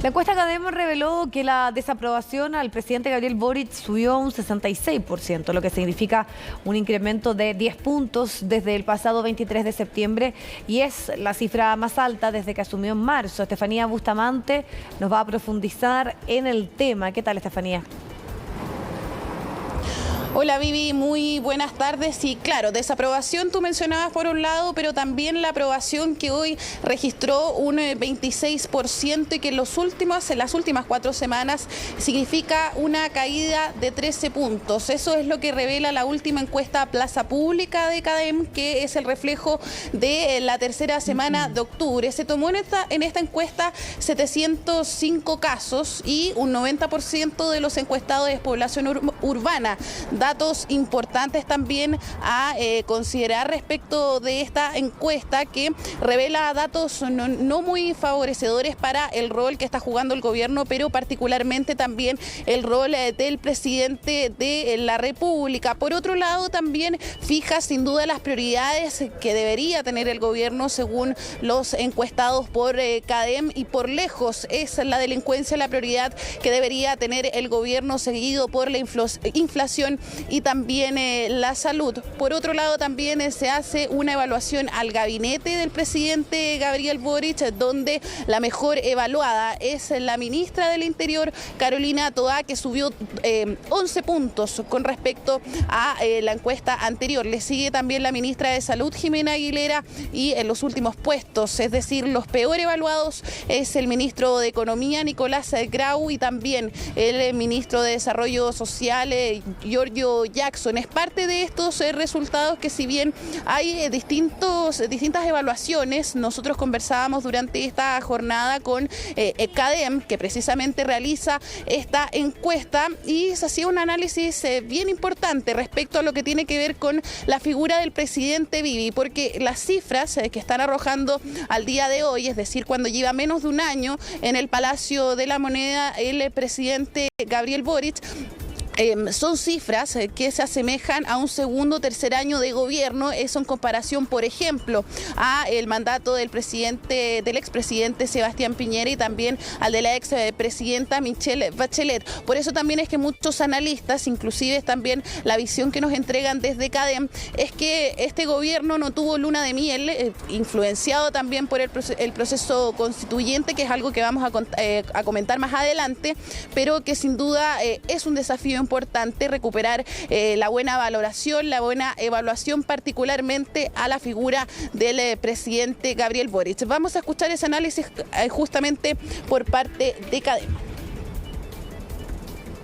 La encuesta CADEM reveló que la desaprobación al presidente Gabriel Boric subió un 66%, lo que significa un incremento de 10 puntos desde el pasado 23 de septiembre y es la cifra más alta desde que asumió en marzo. Estefanía Bustamante nos va a profundizar en el tema. ¿Qué tal, Estefanía? Hola Vivi, muy buenas tardes. Y claro, desaprobación tú mencionabas por un lado, pero también la aprobación que hoy registró un 26% y que en las últimas 4 semanas significa una caída de 13 puntos. Eso es lo que revela la última encuesta Plaza Pública de CADEM, que es el reflejo de la tercera semana de octubre. Se tomó en esta encuesta 705 casos y un 90% de los encuestados es población urbana. Datos importantes también a considerar respecto de esta encuesta, que revela datos no muy favorecedores para el rol que está jugando el gobierno, pero particularmente también el rol del presidente de la República. Por otro lado, también fija sin duda las prioridades que debería tener el gobierno según los encuestados por CADEM, y por lejos es la delincuencia la prioridad que debería tener el gobierno, seguido por la inflación y también la salud. Por otro lado, también se hace una evaluación al gabinete del presidente Gabriel Boric, donde la mejor evaluada es la ministra del Interior, Carolina Toá, que subió 11 puntos con respecto a la encuesta anterior. Le sigue también la ministra de Salud, Jimena Aguilera, y en los últimos puestos, es decir, los peor evaluados, es el ministro de Economía, Nicolás Grau, y también el ministro de Desarrollo Social, Giorgio Jackson. Es parte de estos resultados que, si bien hay distintas evaluaciones, nosotros conversábamos durante esta jornada con CADEM, que precisamente realiza esta encuesta, y se hacía un análisis bien importante respecto a lo que tiene que ver con la figura del presidente Vivi, porque las cifras que están arrojando al día de hoy, es decir, cuando lleva menos de un año en el Palacio de la Moneda el presidente Gabriel Boric, son cifras que se asemejan a un segundo o tercer año de gobierno, eso en comparación, por ejemplo, a el mandato del expresidente Sebastián Piñera y también al de la expresidenta Michelle Bachelet. Por eso también es que muchos analistas, inclusive también la visión que nos entregan desde CADEM, es que este gobierno no tuvo luna de miel, influenciado también por el proceso constituyente, que es algo que vamos a comentar más adelante, pero que sin duda es un desafío importante recuperar la buena valoración, la buena evaluación, particularmente a la figura del presidente Gabriel Boric. Vamos a escuchar ese análisis justamente por parte de CADEM.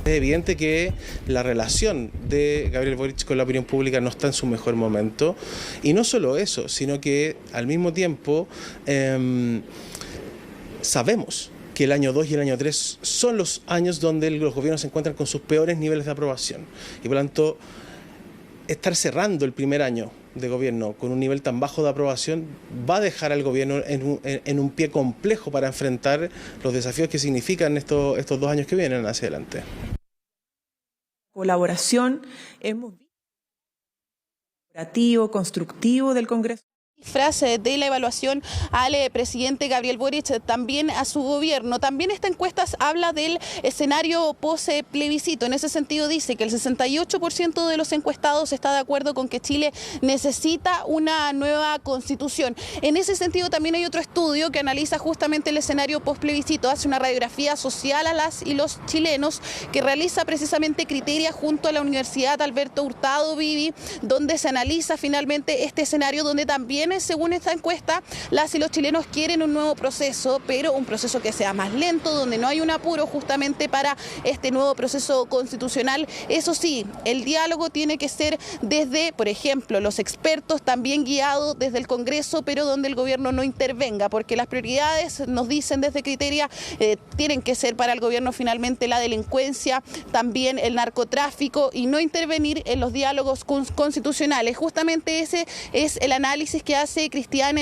Es evidente que la relación de Gabriel Boric con la opinión pública no está en su mejor momento, y no solo eso, sino que al mismo tiempo sabemos que el año 2 y el año 3 son los años donde los gobiernos se encuentran con sus peores niveles de aprobación. Y por lo tanto, estar cerrando el primer año de gobierno con un nivel tan bajo de aprobación va a dejar al gobierno en un pie complejo para enfrentar los desafíos que significan estos 2 años que vienen hacia adelante. Colaboración, hemos visto colaborativo, constructivo del Congreso. Frase de la evaluación al presidente Gabriel Boric, también a su gobierno. También esta encuesta habla del escenario post-plebiscito. En ese sentido dice que el 68% de los encuestados está de acuerdo con que Chile necesita una nueva constitución. En ese sentido también hay otro estudio que analiza justamente el escenario post-plebiscito, hace una radiografía social a las y los chilenos, que realiza precisamente Criteria junto a la Universidad Alberto Hurtado, Vivi, donde se analiza finalmente este escenario, donde también, según esta encuesta, las y los chilenos quieren un nuevo proceso, pero un proceso que sea más lento, donde no hay un apuro justamente para este nuevo proceso constitucional. Eso sí, el diálogo tiene que ser desde, por ejemplo, los expertos, también guiado desde el Congreso, pero donde el gobierno no intervenga, porque las prioridades, nos dicen desde Criteria, tienen que ser para el gobierno finalmente la delincuencia, también el narcotráfico, y no intervenir en los diálogos constitucionales. Justamente ese es el análisis que hace Cristian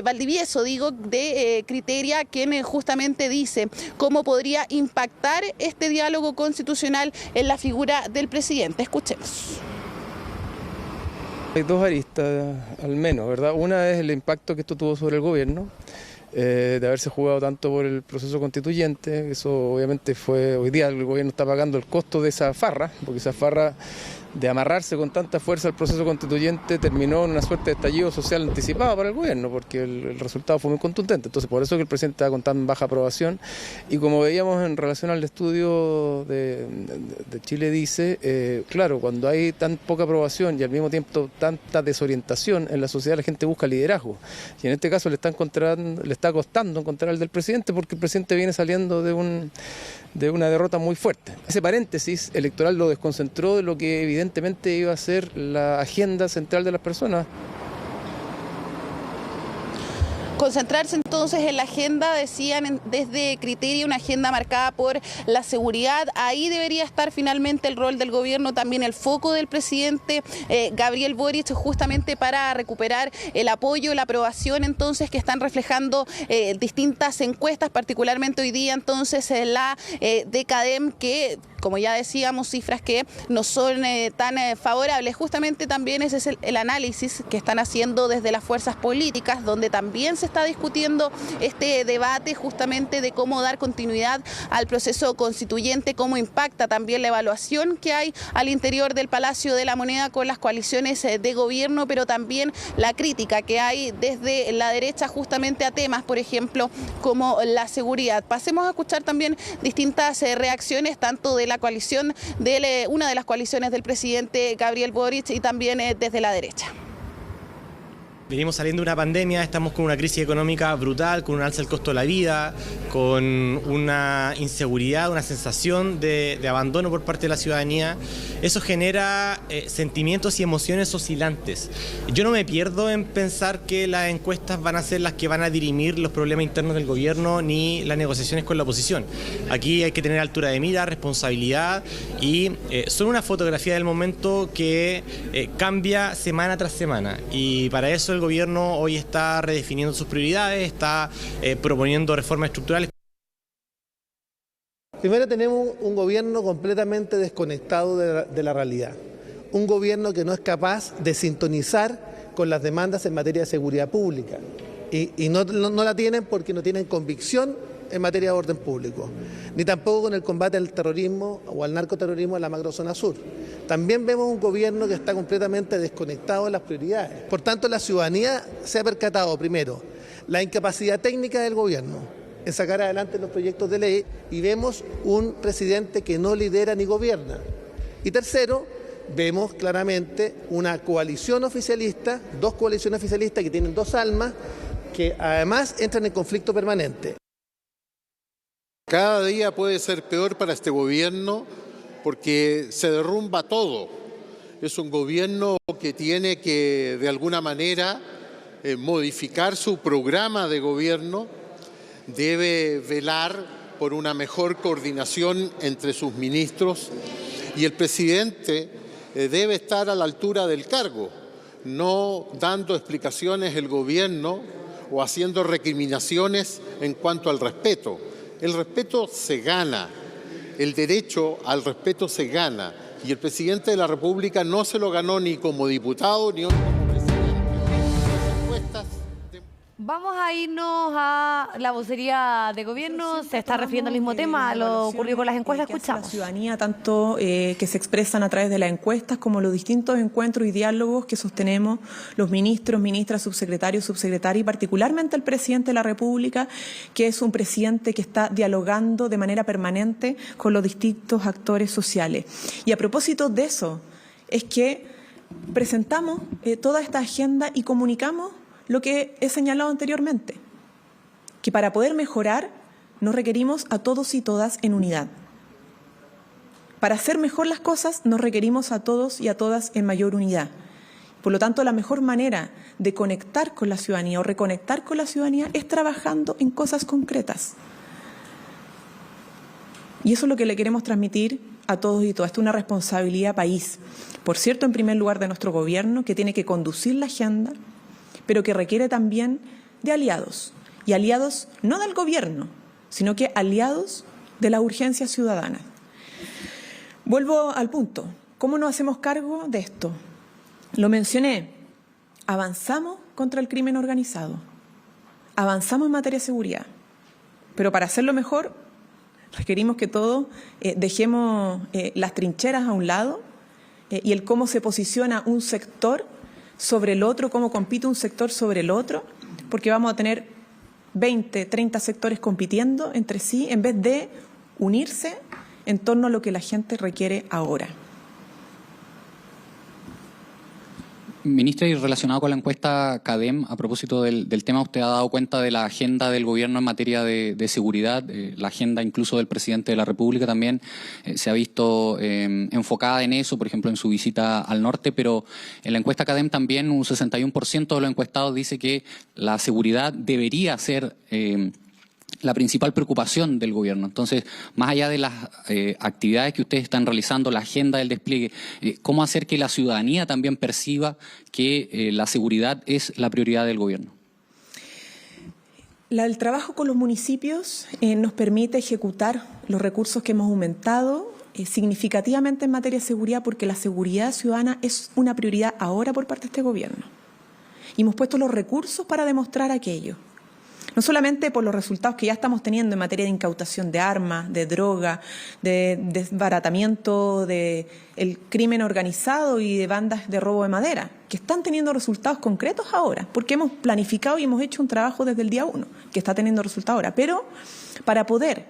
Valdivieso, de Criteria, quien justamente dice cómo podría impactar este diálogo constitucional en la figura del presidente. Escuchemos. Hay dos aristas, al menos, ¿verdad? Una es el impacto que esto tuvo sobre el gobierno, de haberse jugado tanto por el proceso constituyente. Eso obviamente hoy día el gobierno está pagando el costo de esa farra, porque esa farra de amarrarse con tanta fuerza al proceso constituyente terminó en una suerte de estallido social anticipado para el gobierno, porque el resultado fue muy contundente. Entonces, por eso que el presidente está con tan baja aprobación. Y como veíamos en relación al estudio de Chile Dice, claro, cuando hay tan poca aprobación y al mismo tiempo tanta desorientación en la sociedad, la gente busca liderazgo. Y en este caso le está costando encontrar el del presidente, porque el presidente viene saliendo de una derrota muy fuerte. Ese paréntesis electoral lo desconcentró de lo que evidentemente iba a ser la agenda central de las personas. Concentrarse entonces en la agenda, decían desde Criteria, una agenda marcada por la seguridad. Ahí debería estar finalmente el rol del gobierno, también el foco del presidente Gabriel Boric, justamente para recuperar el apoyo, la aprobación entonces que están reflejando distintas encuestas, particularmente hoy día entonces la de CADEM, que como ya decíamos, cifras que no son tan favorables. Justamente también ese es el análisis que están haciendo desde las fuerzas políticas, donde también se está discutiendo este debate justamente de cómo dar continuidad al proceso constituyente, cómo impacta también la evaluación que hay al interior del Palacio de la Moneda con las coaliciones de gobierno, pero también la crítica que hay desde la derecha justamente a temas, por ejemplo, como la seguridad. Pasemos a escuchar también distintas reacciones, tanto de la coalición, una de las coaliciones del presidente Gabriel Boric y también desde la derecha. Venimos saliendo de una pandemia, estamos con una crisis económica brutal, con un alza del costo de la vida, con una inseguridad, una sensación de abandono por parte de la ciudadanía. Eso genera sentimientos y emociones oscilantes. Yo no me pierdo en pensar que las encuestas van a ser las que van a dirimir los problemas internos del gobierno ni las negociaciones con la oposición. Aquí hay que tener altura de mira, responsabilidad y son una fotografía del momento que cambia semana tras semana, y para eso el gobierno hoy está redefiniendo sus prioridades, está proponiendo reformas estructurales. Primero, tenemos un gobierno completamente desconectado de la realidad, un gobierno que no es capaz de sintonizar con las demandas en materia de seguridad pública y no la tienen porque no tienen convicción en materia de orden público, ni tampoco con el combate al terrorismo o al narcoterrorismo en la macrozona sur. También vemos un gobierno que está completamente desconectado de las prioridades. Por tanto, la ciudadanía se ha percatado, primero, la incapacidad técnica del gobierno en sacar adelante los proyectos de ley, y vemos un presidente que no lidera ni gobierna. Y tercero, vemos claramente una coalición oficialista, dos coaliciones oficialistas que tienen dos almas, que además entran en conflicto permanente. Cada día puede ser peor para este gobierno porque se derrumba todo. Es un gobierno que tiene que, de alguna manera, modificar su programa de gobierno, debe velar por una mejor coordinación entre sus ministros y el presidente debe estar a la altura del cargo, no dando explicaciones el gobierno o haciendo recriminaciones en cuanto al respeto. El respeto se gana, el derecho al respeto se gana, y el presidente de la República no se lo ganó ni como diputado ni como presidente. Las encuestas Vamos a irnos a la vocería de gobierno. Se está refiriendo al mismo tema, a lo ocurrido con las encuestas. Escuchamos. La ciudadanía, tanto que se expresan a través de las encuestas como los distintos encuentros y diálogos que sostenemos los ministros, ministras, subsecretarios, subsecretarias y particularmente el presidente de la República, que es un presidente que está dialogando de manera permanente con los distintos actores sociales. Y a propósito de eso, es que presentamos toda esta agenda y comunicamos lo que he señalado anteriormente, que para poder mejorar nos requerimos a todos y todas en unidad. Para hacer mejor las cosas nos requerimos a todos y a todas en mayor unidad. Por lo tanto, la mejor manera de conectar con la ciudadanía o reconectar con la ciudadanía es trabajando en cosas concretas. Y eso es lo que le queremos transmitir a todos y todas. Esto es una responsabilidad país. Por cierto, en primer lugar de nuestro gobierno, que tiene que conducir la agenda, pero que requiere también de aliados, y aliados no del gobierno, sino que aliados de la urgencia ciudadana. Vuelvo al punto. ¿Cómo nos hacemos cargo de esto? Lo mencioné. Avanzamos contra el crimen organizado. avanzamos en materia de seguridad, pero para hacerlo mejor requerimos que todos dejemos las trincheras a un lado y el cómo se posiciona un sector sobre el otro, cómo compite un sector sobre el otro, porque vamos a tener 20, 30 sectores compitiendo entre sí en vez de unirse en torno a lo que la gente requiere ahora. Ministra, y relacionado con la encuesta CADEM, a propósito del tema, usted ha dado cuenta de la agenda del gobierno en materia de seguridad, la agenda incluso del presidente de la República también se ha visto enfocada en eso, por ejemplo, en su visita al norte, pero en la encuesta CADEM también un 61% de los encuestados dice que la seguridad debería ser la principal preocupación del gobierno. Entonces, más allá de las actividades que ustedes están realizando, la agenda del despliegue, ¿cómo hacer que la ciudadanía también perciba que la seguridad es la prioridad del gobierno? El trabajo con los municipios nos permite ejecutar los recursos que hemos aumentado significativamente en materia de seguridad, porque la seguridad ciudadana es una prioridad ahora por parte de este gobierno. Y hemos puesto los recursos para demostrar aquello. No solamente por los resultados que ya estamos teniendo en materia de incautación de armas, de droga, de desbaratamiento del crimen organizado y de bandas de robo de madera, que están teniendo resultados concretos ahora, porque hemos planificado y hemos hecho un trabajo desde el día 1, que está teniendo resultados ahora. Pero para poder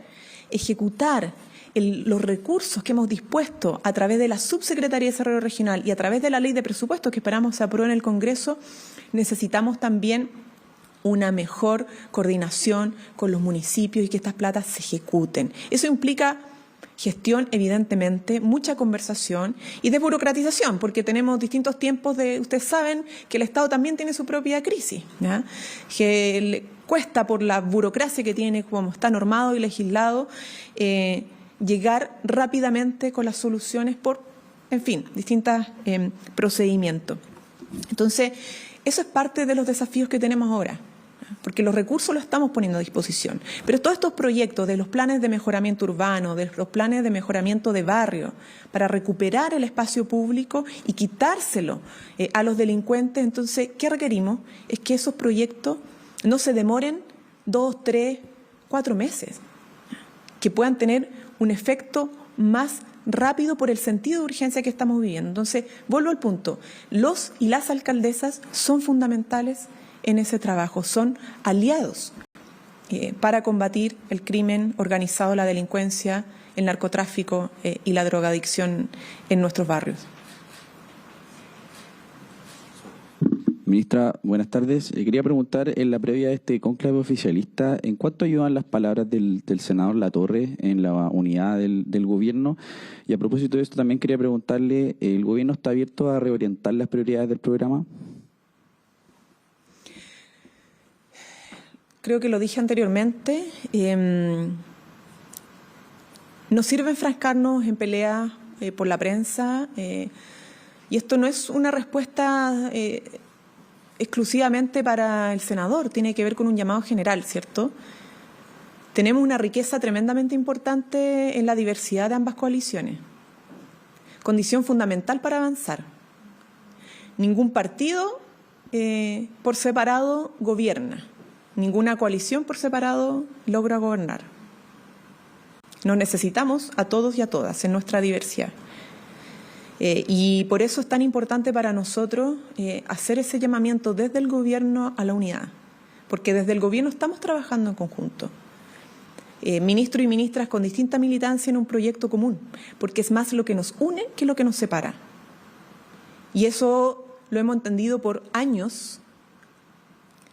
ejecutar los recursos que hemos dispuesto a través de la Subsecretaría de Desarrollo Regional y a través de la Ley de Presupuestos que esperamos se apruebe en el Congreso, necesitamos también una mejor coordinación con los municipios y que estas platas se ejecuten. Eso implica gestión, evidentemente, mucha conversación y desburocratización, porque tenemos distintos tiempos ustedes saben que el Estado también tiene su propia crisis, ¿ya? Que le cuesta por la burocracia que tiene, como está normado y legislado, llegar rápidamente con las soluciones por, en fin, distintos procedimientos. Entonces, eso es parte de los desafíos que tenemos ahora, porque los recursos los estamos poniendo a disposición. Pero todos estos proyectos de los planes de mejoramiento urbano, de los planes de mejoramiento de barrio, para recuperar el espacio público y quitárselo a los delincuentes, entonces, ¿qué requerimos? Es que esos proyectos no se demoren 2, 3, 4 meses, que puedan tener un efecto más rápido por el sentido de urgencia que estamos viviendo. Entonces, vuelvo al punto, los y las alcaldesas son fundamentales en ese trabajo, son aliados para combatir el crimen organizado, la delincuencia, el narcotráfico y la drogadicción en nuestros barrios. Ministra, buenas tardes. Quería preguntar, en la previa de este cónclave oficialista, ¿en cuánto ayudan las palabras del senador Latorre en la unidad del gobierno? Y a propósito de esto, también quería preguntarle, ¿el gobierno está abierto a reorientar las prioridades del programa? Creo que lo dije anteriormente. No sirve enfrascarnos en peleas por la prensa, y esto no es una respuesta exclusivamente para el senador, tiene que ver con un llamado general, ¿cierto? Tenemos una riqueza tremendamente importante en la diversidad de ambas coaliciones, condición fundamental para avanzar. Ningún partido por separado gobierna, ninguna coalición por separado logra gobernar. Nos necesitamos a todos y a todas en nuestra diversidad. Y por eso es tan importante para nosotros hacer ese llamamiento desde el gobierno a la unidad, porque desde el gobierno estamos trabajando en conjunto, ministros y ministras con distinta militancia en un proyecto común, porque es más lo que nos une que lo que nos separa. Y eso lo hemos entendido por años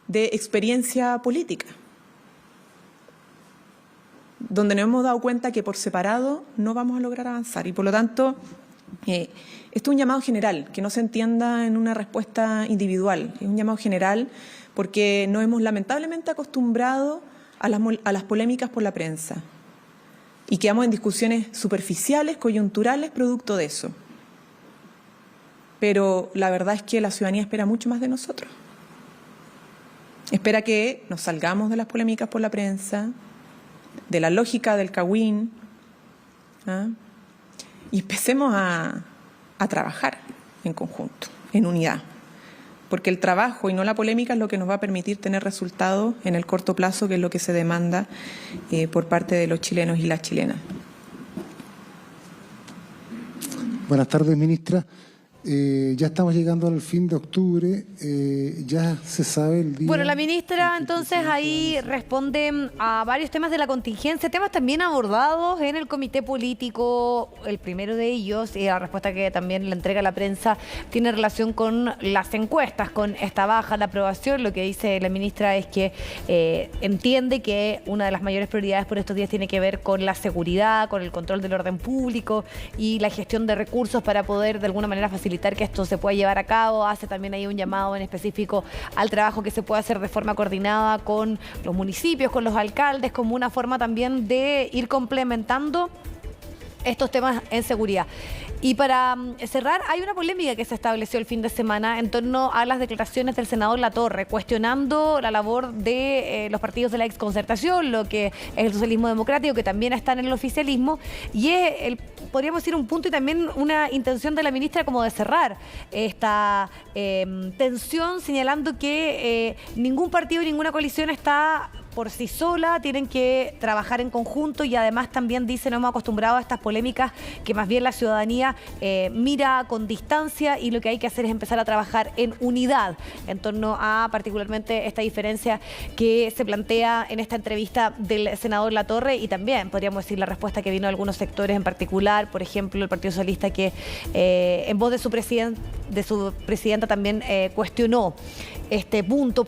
de experiencia política, donde nos hemos dado cuenta que por separado no vamos a lograr avanzar, y por lo tanto esto es un llamado general, que no se entienda en una respuesta individual. Es un llamado general porque nos hemos lamentablemente acostumbrado a las polémicas por la prensa y quedamos en discusiones superficiales, coyunturales, producto de eso. Pero la verdad es que la ciudadanía espera mucho más de nosotros. Espera que nos salgamos de las polémicas por la prensa, de la lógica del cagüín, y empecemos a trabajar en conjunto, en unidad. porque el trabajo y no la polémica es lo que nos va a permitir tener resultados en el corto plazo, que es lo que se demanda por parte de los chilenos y las chilenas. Buenas tardes, ministra. Ya estamos llegando al fin de octubre, ya se sabe el día... Bueno, la ministra entonces ahí responde a varios temas de la contingencia, temas también abordados en el comité político. El primero de ellos, y la respuesta que también le entrega la prensa, tiene relación con las encuestas, con esta baja, la aprobación. Lo que dice la ministra es que entiende que una de las mayores prioridades por estos días tiene que ver con la seguridad, con el control del orden público y la gestión de recursos para poder de alguna manera facilitar que esto se pueda llevar a cabo. Hace también ahí un llamado en específico al trabajo que se puede hacer de forma coordinada con los municipios, con los alcaldes, como una forma también de ir complementando estos temas en seguridad. Y para cerrar, hay una polémica que se estableció el fin de semana en torno a las declaraciones del senador Latorre, cuestionando la labor de los partidos de la exconcertación, lo que es el socialismo democrático, que también están en el oficialismo, y es, podríamos decir, un punto y también una intención de la ministra como de cerrar esta tensión, señalando que ningún partido, ninguna coalición está por sí sola, tienen que trabajar en conjunto, y además también dice, no hemos acostumbrado a estas polémicas que más bien la ciudadanía mira con distancia, y lo que hay que hacer es empezar a trabajar en unidad en torno a particularmente esta diferencia que se plantea en esta entrevista del senador Latorre, y también podríamos decir la respuesta que vino de algunos sectores en particular, por ejemplo el Partido Socialista, que en voz de su presidenta también cuestionó este punto.